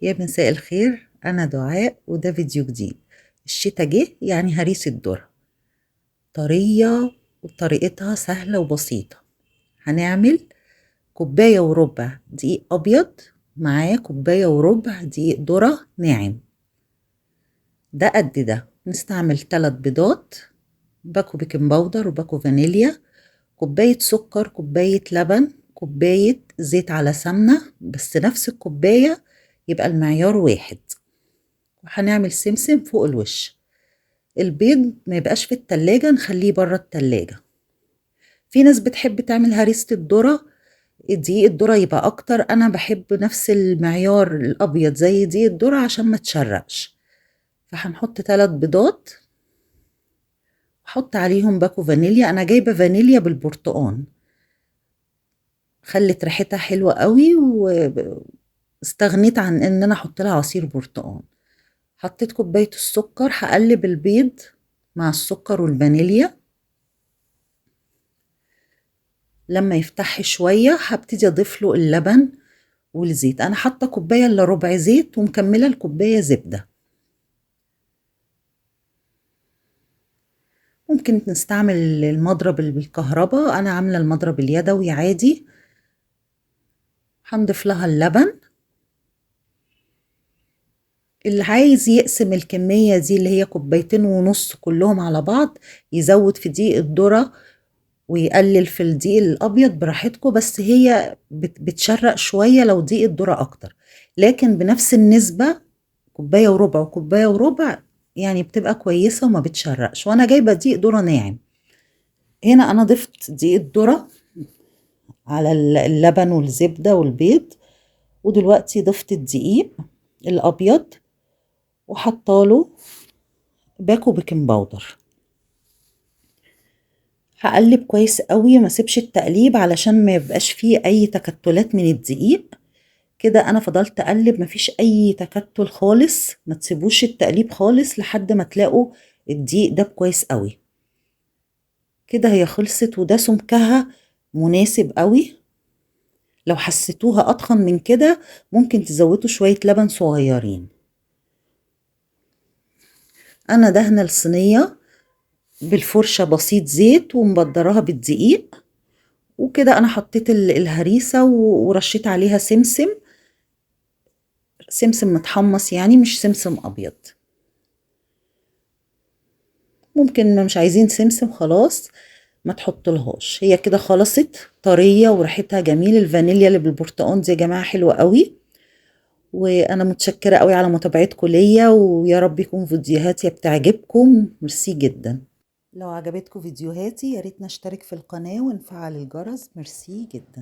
يا مساء الخير، أنا دعاء وده فيديو جديد. الشتا جه يعني هريسة ذرة طرية وطريقتها سهلة وبسيطة. هنعمل كوباية وربع دقيق أبيض، معاه كوباية وربع دقيق ذرة ناعم. ده قد ده. نستعمل 3 بيضات، باكو بيكنج باودر وباكو فانيليا، كوباية سكر، كوباية لبن، كوباية زيت على سمنة، بس نفس الكوباية يبقى المعيار واحد. وهنعمل سمسم فوق الوش. البيض ما يبقاش في التلاجة، نخليه بره التلاجة. في ناس بتحب تعمل هريسة الذرة دقيق الذرة يبقى اكتر، انا بحب نفس المعيار الابيض زي دقيق الذرة عشان ما تشرقش. فهنحط 3 بيضات، وحط عليهم باكو فانيليا. انا جايبة فانيليا بالبرتقان، خلت ريحتها حلوة قوي، واستغنيت عن ان انا احط لها عصير برتقان. حطيت كوباية السكر، هقلب البيض مع السكر والفانيليا. لما يفتح شوية هبتدي اضيف له اللبن والزيت. انا حاطه كوبايه الا ربع زيت ومكمله الكوبايه زبده. ممكن نستعمل المضرب اللي بالكهرباء، انا عامله المضرب اليدوي عادي. هنضيف لها اللبن. اللي عايز يقسم الكميه دي اللي هي كوبايتين ونص كلهم على بعض، يزود في دقيق الذره ويقلل في الدقيق الابيض براحتكم، بس هي بتشرق شويه لو دقيق الذره اكتر. لكن بنفس النسبه، كوبايه وربع وكوبايه وربع، يعني بتبقى كويسه وما بتشرقش. وانا جايبه دقيق ذره ناعم. هنا انا ضفت دقيق الذره على اللبن والزبده والبيض، ودلوقتي ضفت الدقيق الابيض وحطاله باكو بيكنج باودر. هقلب كويس قوي، ما سيبش التقليب علشان ما يبقاش فيه اي تكتلات من الدقيق. كده انا فضلت اقلب، مفيش اي تكتل خالص. ما تسيبوش التقليب خالص لحد ما تلاقوا الدقيق ده كويس قوي. كده هي خلصت، وده سمكها مناسب قوي. لو حسيتوها اتخن من كده ممكن تزودوا شوية لبن صغيرين. انا دهنه الصينية بالفرشة بسيط زيت ومبدراها بالدقيق. وكده انا حطيت الهريسة ورشيت عليها سمسم. سمسم متحمص يعني، مش سمسم ابيض. ممكن مش عايزين سمسم خلاص ما تحطلهاش. هي كده خلصت طرية وريحتها جميل. الفانيليا اللي بالبرتقال دي يا جماعة حلوة قوي. وانا متشكرة قوي على متابعتكم ليا، ويا رب يكون فيديوهاتي بتعجبكم. ميرسي جدا. لو عجبتكم فيديوهاتي يا ريت نشترك في القناة ونفعل الجرس. ميرسي جدا.